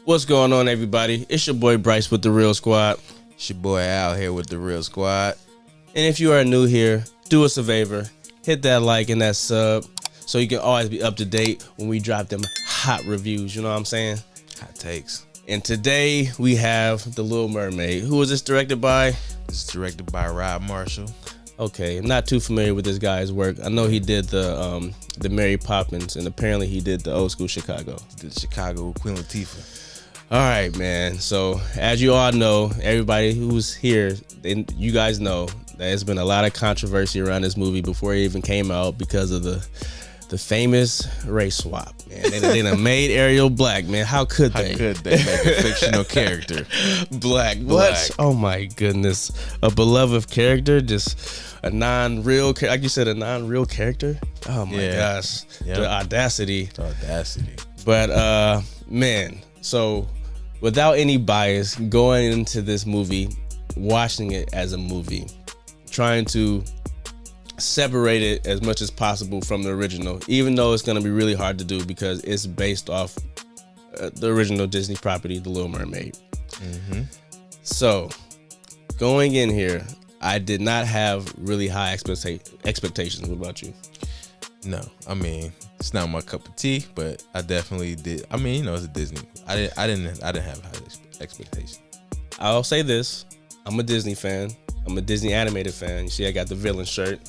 What's going on, everybody? It's your boy Bryce with the Real Squad. It's your boy Al here with the Real Squad. And if you are new here, do us a favor, hit that like and that sub so you can always be up to date when we drop them hot reviews, you know what I'm saying? Hot takes. And today we have The Little Mermaid. Who is this directed by? This is directed by Rob Marshall. Okay, I'm not too familiar with this guy's work. I know he did the Mary Poppins, and apparently he did the Old School Chicago. He did Chicago with Queen Latifah. All right, man. So as you all know, everybody who's here, you guys know that there's been a lot of controversy around this movie before it even came out because of the famous race swap. Man, they done made Ariel black. Man, how could they? How could they make a fictional character black? What? Oh my goodness, a beloved character, just a non-real, like you said, a non-real character. Oh my gosh, the audacity. The audacity. But man. So, without any bias, going into this movie, watching it as a movie, trying to separate it as much as possible from the original, even though it's going to be really hard to do because it's based off the original Disney property, The Little Mermaid. Mm-hmm. So, going in here, I did not have really high expectations. What about you? No, I mean, it's not my cup of tea, but I definitely did. I mean, it's a Disney. I didn't have high expectations. I'll say this: I'm a Disney fan. I'm a Disney animated fan. You see, I got the villain shirt.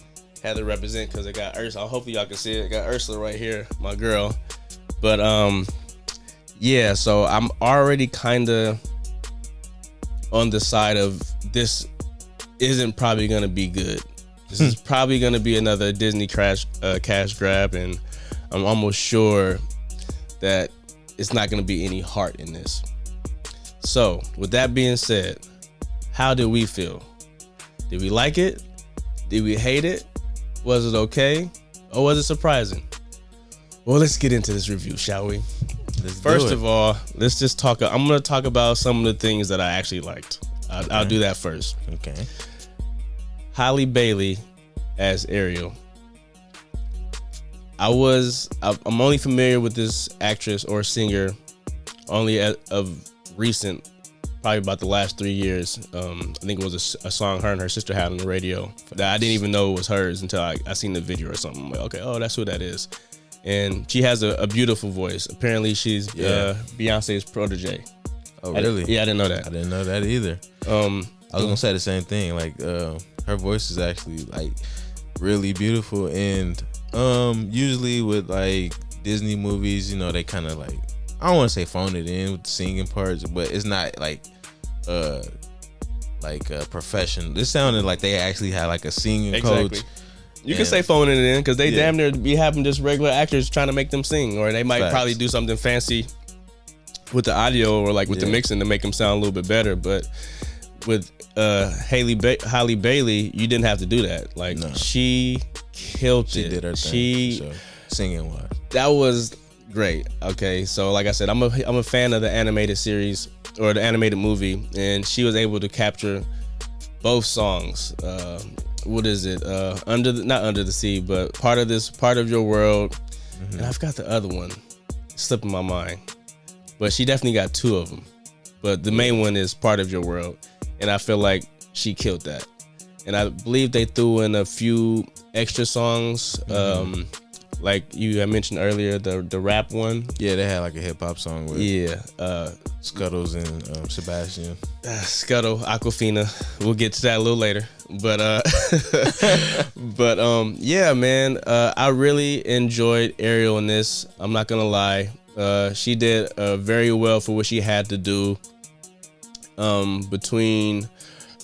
Had to represent because I got Ursula. Hopefully, y'all can see it. I got Ursula right here, my girl. But yeah. So I'm already kind of on the side of this isn't probably gonna be good. This is probably going to be another Disney cash grab, and I'm almost sure that it's not going to be any heart in this. So, with that being said, how did we feel? Did we like it? Did we hate it? Was it okay? Or was it surprising? Well, let's get into this review, shall we? First of all, let's just talk. I'm going to talk about some of the things that I actually liked. I'll do that first. Okay. Halle Bailey as Ariel. I'm only familiar with this actress or singer only of recent, probably about the last 3 years. I think it was a song her and her sister had on the radio that I didn't even know it was hers until I seen the video or something. I'm like, okay, oh, that's who that is. And she has a beautiful voice. Apparently she's Beyonce's protege. Oh, really? I didn't know that. I didn't know that either. I was gonna say the same thing. Like, her voice is actually like really beautiful, and usually with like Disney movies, they kind of like, I don't want to say phone it in with the singing parts, but it's not like a profession. This sounded like they actually had like a singing coach. You can say phoning it in because they damn near be having just regular actors trying to make them sing, or they might probably do something fancy with the audio or like with the mixing to make them sound a little bit better. But with Halle Bailey, you didn't have to do that. Like, she killed it. She did her thing. Singing wise, that was great. Okay, so like I said, I'm a fan of the animated series or the animated movie, and she was able to capture both songs. What is it? Not Under the Sea, but Part of Your World. Mm-hmm. And I've got the other one slipping my mind, but she definitely got two of them. But the main one is Part of Your World. And I feel like she killed that. And I believe they threw in a few extra songs. Like you had mentioned earlier, the rap one. Yeah, they had like a hip hop song with Scuttles and Sebastian. Scuttle, Aquafina. We'll get to that a little later. But yeah, man. I really enjoyed Ariel in this. I'm not gonna lie. She did very well for what she had to do. Between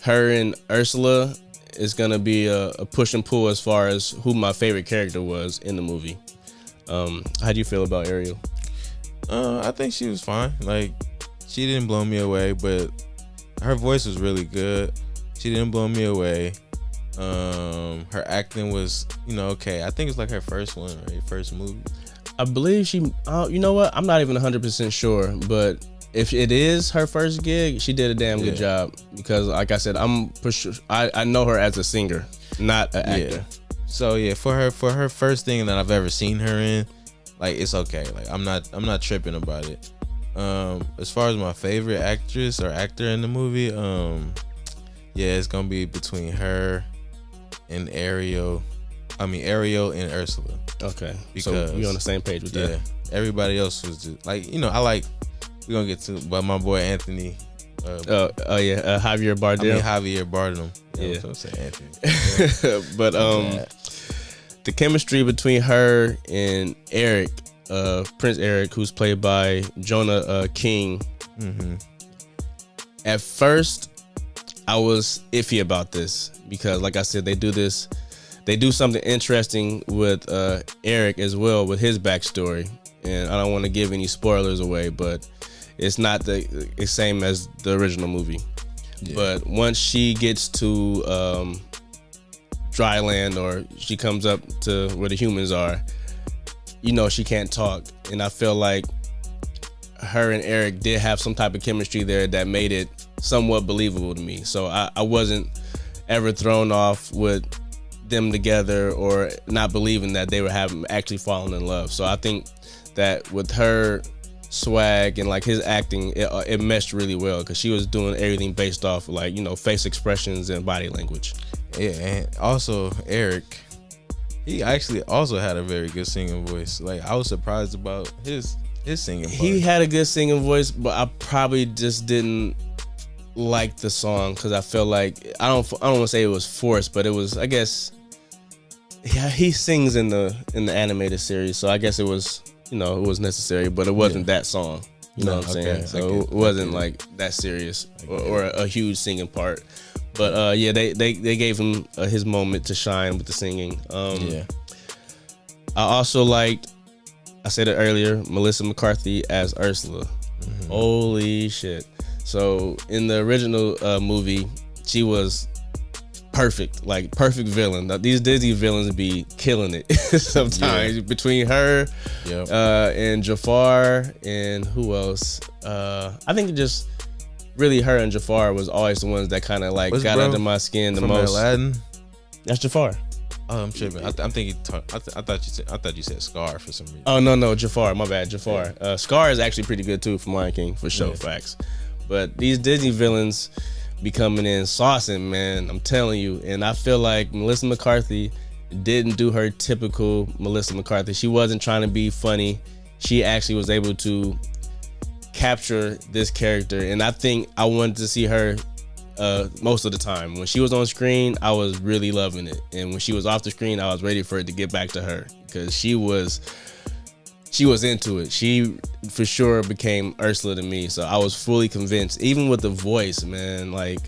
her and Ursula is gonna be a push and pull as far as who my favorite character was in the movie. How do you feel about Ariel? I think she was fine. Like, she didn't blow me away, but her voice was really good. She didn't blow me away. Her acting was, okay. I think it's like her first one, right? First movie. I believe she. You know what? I'm not even 100% sure, but if it is her first gig, she did a damn good job because, like I said, I know her as a singer, not an actor. So yeah, for her first thing that I've ever seen her in, like, it's okay. Like, I'm not tripping about it. As far as my favorite actress or actor in the movie, yeah, it's gonna be between her and Ariel. Ariel and Ursula. Okay, Because so we on the same page with that. Everybody else was just like, we're gonna get to, but my boy Anthony. Javier Bardem. Javier Bardem. Yeah, what I'm saying, Anthony. But the chemistry between her and Eric, Prince Eric, who's played by Jonah King. Mm-hmm. At first, I was iffy about this because, like I said, they do something interesting with Eric as well with his backstory, and I don't want to give any spoilers away, but it's not the same as the original movie. Yeah. But once she gets to dry land, or she comes up to where the humans are, she can't talk, and I feel like her and Eric did have some type of chemistry there that made it somewhat believable to me. So I wasn't ever thrown off with them together or not believing that they were actually falling in love. So I think that with her swag and like his acting, it meshed really well because she was doing everything based off like face expressions and body language. Yeah, and also Eric, he actually also had a very good singing voice. Like I was surprised about his singing part. He had a good singing voice, but I probably just didn't like the song because I felt like I don't want to say it was forced, but it was, I guess. Yeah, he sings in the animated series, so I guess it was it was necessary, but it wasn't that song. You know what I'm saying? So it wasn't like that serious or a huge singing part. But they gave him his moment to shine with the singing. I also liked, I said it earlier, Melissa McCarthy as Ursula. Mm-hmm. Holy shit. So in the original movie, she was perfect villain. Now, these Disney villains be killing it sometimes. Between her and Jafar and who else? I think just really her and Jafar was always the ones that kind of like got under my skin the most. Aladdin? That's Jafar. Oh, I'm tripping. I'm thinking. I thought you said Scar for some reason. Oh no, Jafar. My bad, Jafar. Scar is actually pretty good too from Lion King for sure. Yeah. Facts. But these Disney villains be coming in saucing, man. I'm telling you. And I feel like Melissa McCarthy didn't do her typical Melissa McCarthy. She wasn't trying to be funny. She actually was able to capture this character. And I think I wanted to see her most of the time. When she was on screen, I was really loving it. And when she was off the screen, I was ready for it to get back to her because she was into it. She for sure became Ursula to me. So I was fully convinced, even with the voice, man. Like,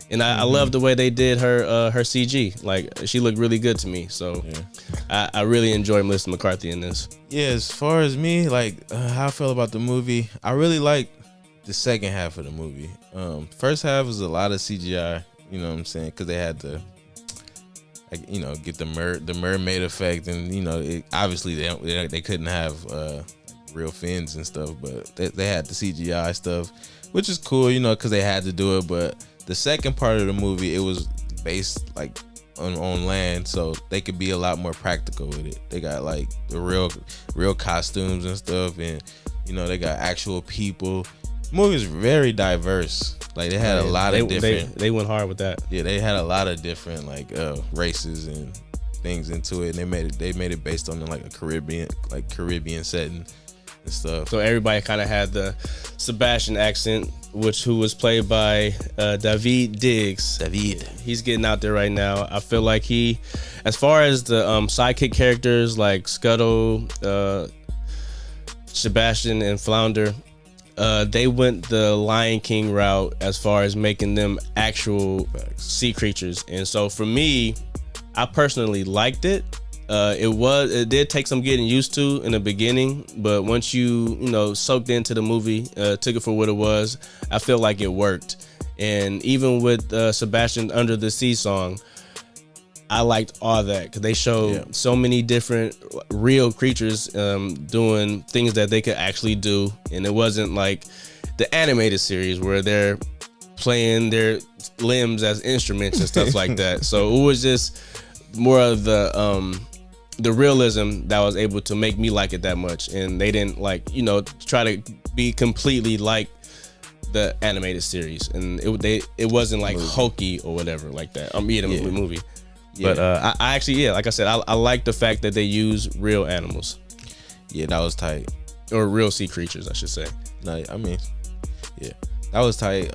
and I love the way they did her CG. Like, she looked really good to me. So I really enjoy Melissa McCarthy in this. Yeah, as far as me, like how I felt about the movie, I really liked the second half of the movie. First half was a lot of CGI. You know what I'm saying? Because they had to, get the mermaid effect, and obviously they couldn't have real fins and stuff, but they had the CGI stuff, which is cool, because they had to do it. But the second part of the movie, it was based like on land, so they could be a lot more practical with it. They got like the real costumes and stuff, and they got actual people. The movie is very diverse. Like they had a lot of different. They went hard with that. Yeah, they had a lot of different like races and things into it, and they made it based on like a Caribbean setting and stuff. So everybody kind of had the Sebastian accent, who was played by David Diggs. He's getting out there right now. I feel like he, as far as the sidekick characters like Scuttle, Sebastian, and Flounder, they went the Lion King route as far as making them actual sea creatures. And so for me, I personally liked it. It did take some getting used to in the beginning, but once you soaked into the movie, took it for what it was, I feel like it worked. And even with Sebastian Under the Sea song, I liked all that because they showed so many different real creatures doing things that they could actually do, and it wasn't like the animated series where they're playing their limbs as instruments and stuff like that. So it was just more of the the realism that was able to make me like it that much, and they didn't like try to be completely like the animated series, and it wasn't like hokey or whatever like that. Movie. Yeah. But I actually, like I said, I like the fact that they use real animals. Yeah, that was tight. Or real sea creatures, I should say. No, I mean, yeah, that was tight.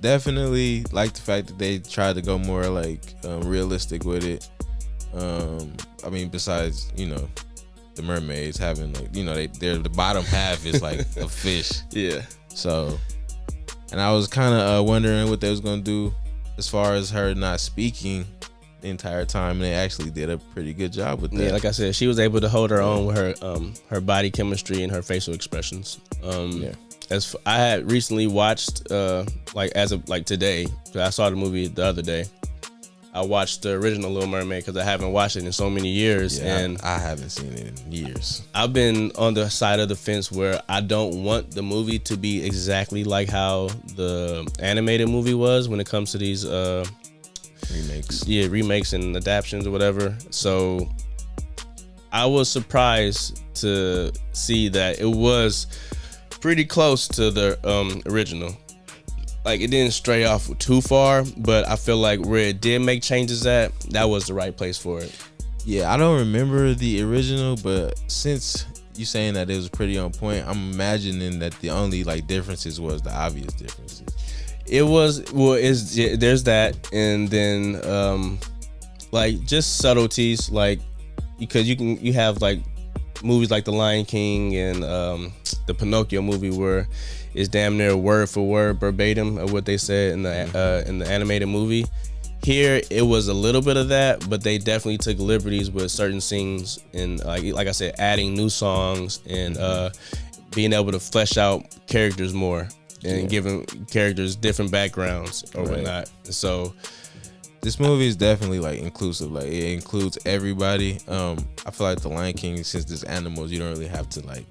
Definitely like the fact that they tried to go more like realistic with it. I mean, besides the mermaids having like they're the bottom half is like a fish. Yeah. So, and I was kind of wondering what they was gonna do as far as her not speaking the entire time, and they actually did a pretty good job with that. Yeah, like I said, she was able to hold her own with her body chemistry and her facial expressions. As I had recently watched as of today, 'cause I saw the movie the other day. I watched the original Little Mermaid because I haven't watched it in so many years, and I haven't seen it in years. I've been on the side of the fence where I don't want the movie to be exactly like how the animated movie was when it comes to these remakes. Yeah, remakes and adaptions or whatever. So I was surprised to see that it was pretty close to the original. Like, it didn't stray off too far, but I feel like where it did make changes at, that was the right place for it. Yeah, I don't remember the original, but since you saying that it was pretty on point, I'm imagining that the only differences was the obvious differences. It was, there's that, and then just subtleties, because you have movies like The Lion King and the Pinocchio movie where it's damn near word for word verbatim of what they said in the animated movie. Here it was a little bit of that, but they definitely took liberties with certain scenes, and like I said, adding new songs and being able to flesh out characters more and giving characters different backgrounds or whatnot. So this movie is definitely inclusive. It includes everybody. I feel like The Lion King, since there's animals, you don't really have to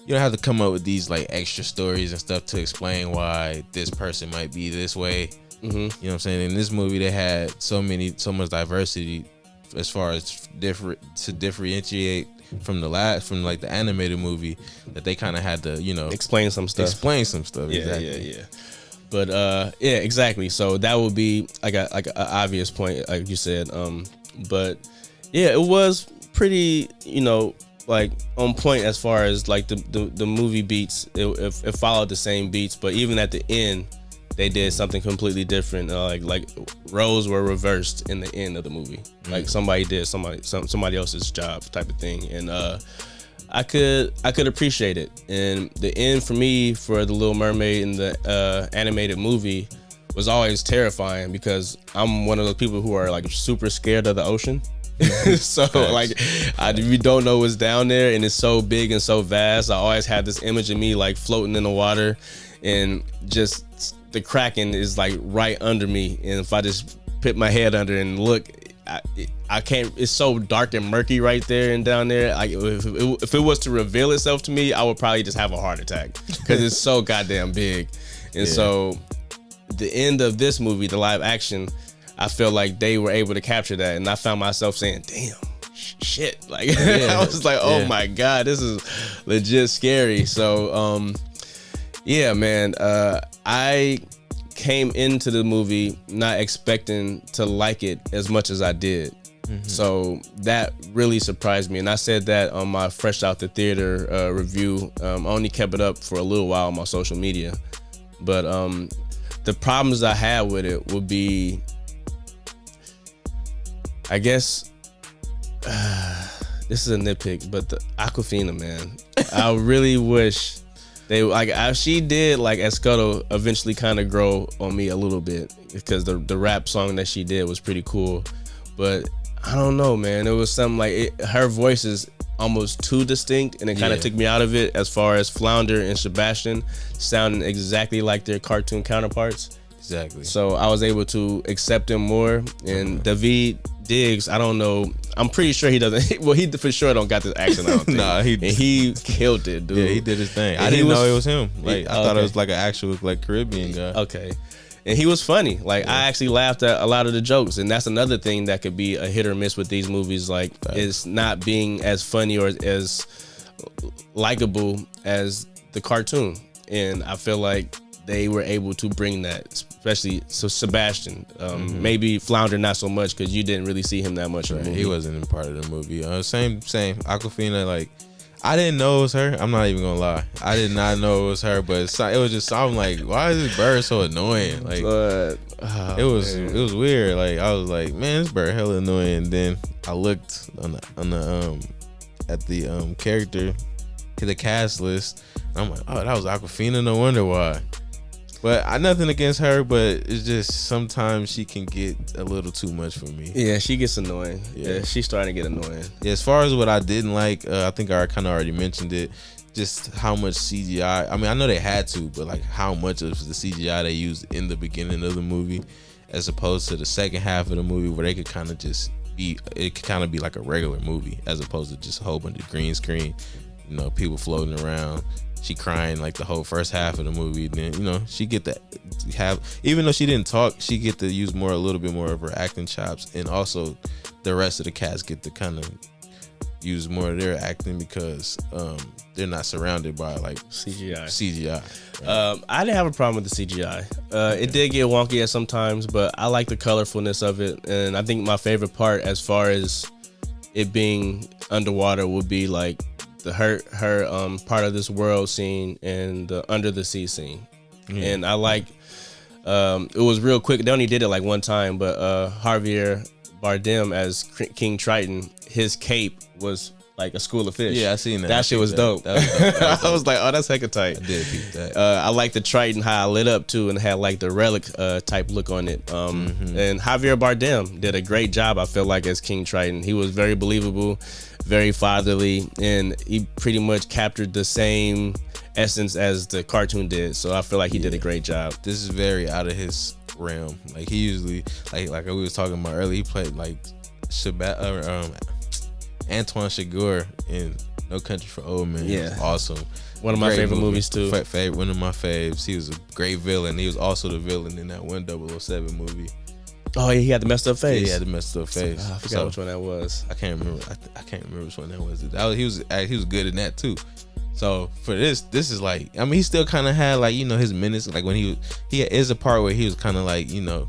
you don't have to come up with these extra stories and stuff to explain why this person might be this way. You know what I'm saying? In this movie, they had so much diversity as far as differentiate from the animated movie, that they kind of had to explain some stuff. Yeah. But exactly. So that would be an obvious point, like you said. But yeah, it was pretty on point as far as the movie beats. It followed the same beats, but even at the end, they did something completely different. Like roles were reversed in the end of the movie. Like somebody did somebody else's job type of thing, and I could appreciate it. And the end for me for the Little Mermaid in the animated movie was always terrifying, because I'm one of those people who are super scared of the ocean. So we don't know what's down there, and it's so big and so vast. I always had this image of me floating in the water, and just the Kraken is right under me, and if I just put my head under and look, I can't. It's so dark and murky right there and down there. If it was to reveal itself to me, I would probably just have a heart attack, because it's so goddamn big. And so the end of this movie, the live action, I feel like they were able to capture that, and I found myself saying, "Damn, shit!" I was like, "Oh my god, this is legit scary." So, yeah, man, I came into the movie not expecting to like it as much as I did. So that really surprised me, and I said that on my fresh out the theater review. I only kept it up for a little while on my social media, but the problems I had with it would be, I guess, this is a nitpick, but the Awkwafina, man, I really wish they she did Escudo eventually kind of grow on me a little bit, because the rap song that she did was pretty cool, but I don't know, man. It was something her voice is almost too distinct, and it kind of took me out of it, as far as Flounder and Sebastian sounding exactly like their cartoon counterparts. Exactly. So I was able to accept him more. And David Diggs, I don't know. I'm pretty sure he doesn't. Well, he for sure don't got this accent. I don't think. Nah, he killed it, dude. Yeah, he did his thing. I didn't know it was him. I thought it was an actual Caribbean guy. Okay. And he was funny. Like I actually laughed at a lot of the jokes, and that's another thing that could be a hit or miss with these movies. Like it's not being as funny or as likable as the cartoon, and I feel like they were able to bring that, especially Sebastian. Maybe Flounder not so much because you didn't really see him that much. In the movie. He wasn't in part of the movie. Same. Aquafina, like I didn't know it was her. I'm not even gonna lie. I did not know it was her, but it was just, I'm like, why is this bird so annoying? Like it was weird. Like I was like, man, this bird hella annoying. And then I looked on the at the character, the cast list. I'm like, oh, that was Aquafina. No wonder why. But I nothing against her, but it's just sometimes she can get a little too much for me. Yeah, she gets annoying. Yeah, she's starting to get annoying. Yeah, as far as what I didn't like, I think I kind of already mentioned it. Just how much CGI. I mean, I know they had to, but like how much of the CGI they used in the beginning of the movie, as opposed to the second half of the movie where they could kind of just be. It could kind of be like a regular movie, as opposed to just a whole bunch of green screen. You know, people floating around. She crying like the whole first half of the movie. Then she get to have, even though she didn't talk, she get to use a little bit more of her acting chops, and also the rest of the cast get to kind of use more of their acting because they're not surrounded by like CGI. Right? I didn't have a problem with the CGI. It did get wonky at sometimes, but I like the colorfulness of it, and I think my favorite part, as far as it being underwater, would be like her part of this world scene and the under the sea scene. And I like it was real quick. They only did it like one time, but Javier Bardem as King Triton, his cape was like a school of fish. Yeah, I seen that. That shit was dope. That was dope. I was like, oh, that's hecka tight. I did peep that. I like the Triton, how I lit up too, and had like the relic type look on it. And Javier Bardem did a great job, I feel like, as King Triton. He was very believable, very fatherly, and he pretty much captured the same essence as the cartoon did. So I feel like he did a great job. This is very out of his realm. Like he usually, like we was talking about earlier, he played like Antoine Chigurh in No Country for Old Men. Yeah, awesome. One of my favorite movies too. One of my faves. He was a great villain. He was also the villain in that one 007 movie. Oh, yeah, he had the messed up face. Yeah, he had the messed up face. I forgot which one that was. I can't remember. I can't remember which one that was. He was good in that too. So for this is like, I mean, he still kind of had like his minutes. Like when he is a part where he was kind of like oh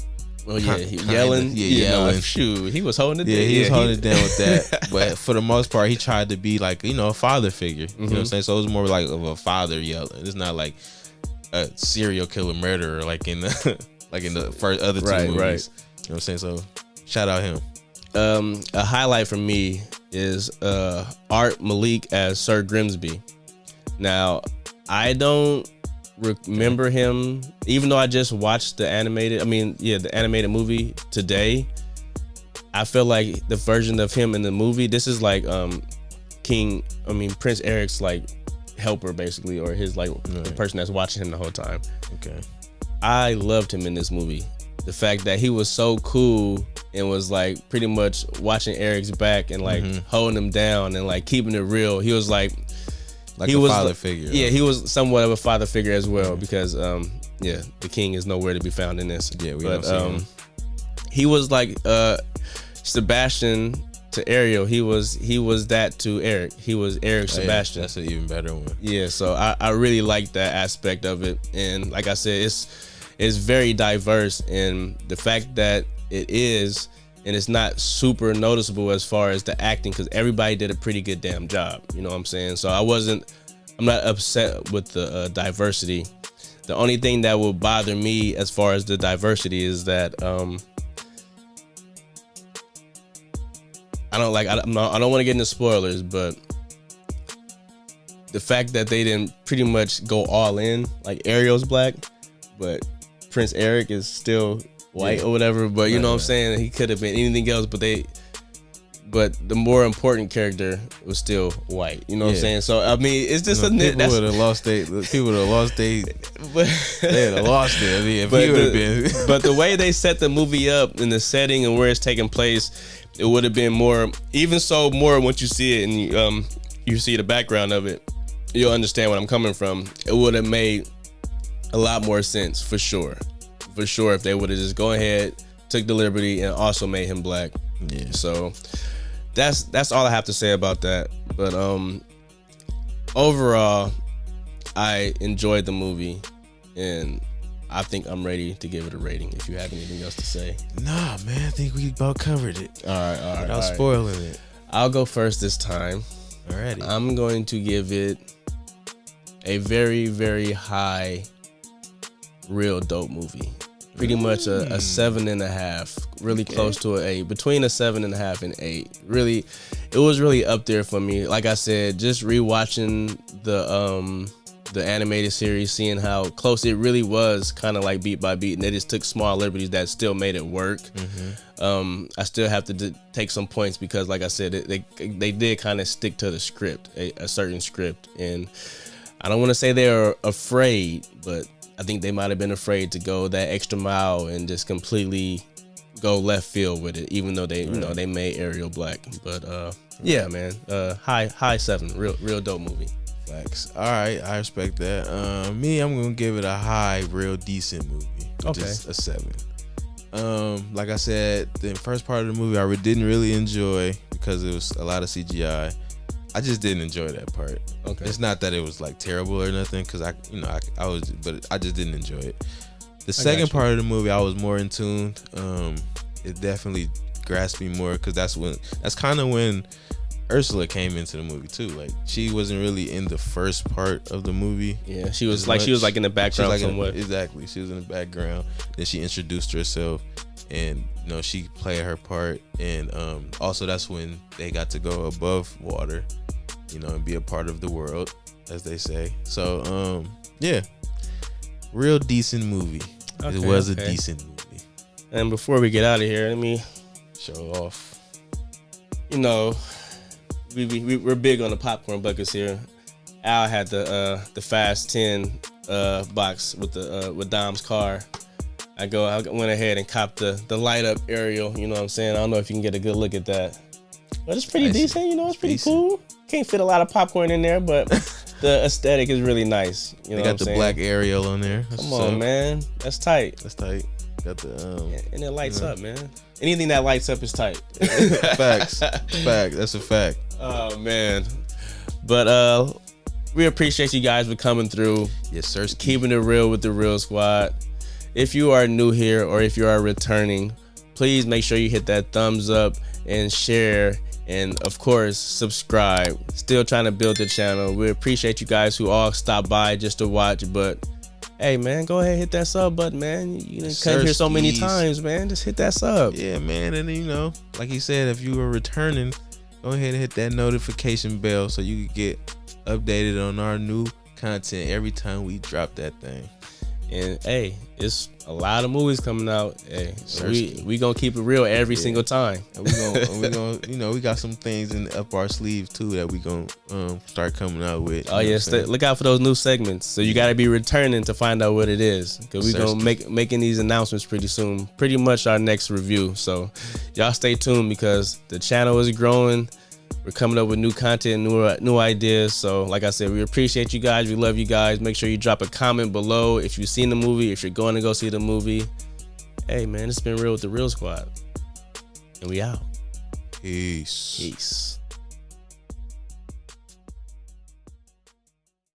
yeah, yelling. Yelling. Shoot, he was holding it. Yeah, down. he was holding it down with that. But for the most part, he tried to be like a father figure. You know what I'm saying? So it was more like of a father yelling. It's not like a serial killer murderer like in the first other two movies. Right. You know what I'm saying? So shout out him. A highlight for me is Art Malik as Sir Grimsby. Now, I don't remember him, even though I just watched the animated movie today. I feel like the version of him in the movie, this is like Prince Eric's like helper basically, or his like the person that's watching him the whole time. Okay. I loved him in this movie. The fact that he was so cool and was like pretty much watching Eric's back and like holding him down and like keeping it real. He was like he was father figure. Yeah, he was somewhat of a father figure as well because the king is nowhere to be found in this. Yeah, we don't see him. He was like Sebastian to Ariel. He was that to Eric. He was Eric Sebastian. That's an even better one. Yeah, so I really like that aspect of it, and like I said, it's very diverse, and the fact that it is, and it's not super noticeable as far as the acting, because everybody did a pretty good damn job. You know what I'm saying? So I'm not upset with the diversity. The only thing that will bother me as far as the diversity is that I don't want to get into spoilers, but the fact that they didn't pretty much go all in, like Ariel's black, but Prince Eric is still white or whatever, but you know what I'm saying? He could have been anything else, but the more important character was still white. You know what I'm saying? So I mean, it's just people would have lost they would have lost they would have lost it. I mean, if he would have been. But the way they set the movie up and the setting and where it's taking place, it would have been more. Even so, more once you see it and you see the background of it, you'll understand where I'm coming from. It would have made a lot more sense for sure. for sure if they would have just go ahead, took the liberty, and also made him black. Yeah. So that's all I have to say about that. But overall, I enjoyed the movie, and I think I'm ready to give it a rating. If you have anything else to say. Nah, man, I think we about covered it. All right. Without spoiling it. I'll go first this time. Alrighty. I'm going to give it a very, very high, real dope movie. Pretty much a 7.5, really close to an 8, between a 7.5 and 8. Really, it was really up there for me. Like I said, just rewatching the animated series, seeing how close it really was, kind of like beat by beat, and they just took small liberties that still made it work. I still have to take some points because, like I said, they did kind of stick to the script, a certain script, and I don't want to say they're afraid, but I think they might have been afraid to go that extra mile and just completely go left field with it, even though they, you know, they made Ariel black. But yeah, man, high 7, real dope movie. Facts. All right, I respect that. Me, I'm gonna give it a high, real decent movie. Which is a 7. Like I said, the first part of the movie I didn't really enjoy because it was a lot of CGI. I just didn't enjoy that part. Okay. It's not that it was like terrible or nothing, because I just didn't enjoy it. The second part of the movie, I was more in tune. It definitely grasped me more because that's kind of when Ursula came into the movie too. Like, she wasn't really in the first part of the movie. Yeah, she was like in the background somewhat. Exactly, she was in the background. Then she introduced herself, and you know, she played her part. And also that's when they got to go above water, you know, and be a part of the world, as they say. So yeah, real decent movie. It was a decent movie. And before we get out of here, let me show off. You know, we're big on the popcorn buckets here. Al had the Fast 10 box with Dom's car. I went ahead and copped the light up Ariel. You know what I'm saying? I don't know if you can get a good look at that, but it's pretty decent. You know, it's pretty cool. Can't fit a lot of popcorn in there, but the aesthetic is really nice. You know, they got the black Ariel on there. Come on, man, that's tight. That's tight. Got the and it lights up, man. Anything that lights up is tight. Facts. That's a fact. Oh man, but we appreciate you guys for coming through. Yes, sir. Keeping it real with the Real Squad. If you are new here or if you are returning, please make sure you hit that thumbs up and share, and of course subscribe. Still trying to build the channel. We appreciate you guys who all stop by just to watch, but hey man, go ahead and hit that sub button, man. You done come here so many times, man. Just hit that sub. Yeah, man. And you know, like he said, if you are returning, go ahead and hit that notification bell so you can get updated on our new content every time we drop that thing. And hey, it's a lot of movies coming out. Hey, so we gonna keep it real every single time. And we gonna you know, we got some things up our sleeve too that we gonna start coming out with. Oh yes, look out for those new segments. So you gotta be returning to find out what it is, because we gonna making these announcements pretty soon. Pretty much our next review. So y'all stay tuned because the channel is growing. We're coming up with new content, new ideas. So like I said, we appreciate you guys. We love you guys. Make sure you drop a comment below if you've seen the movie, if you're going to go see the movie. Hey man, it's been real with the Real Squad. And we out. Peace. Peace.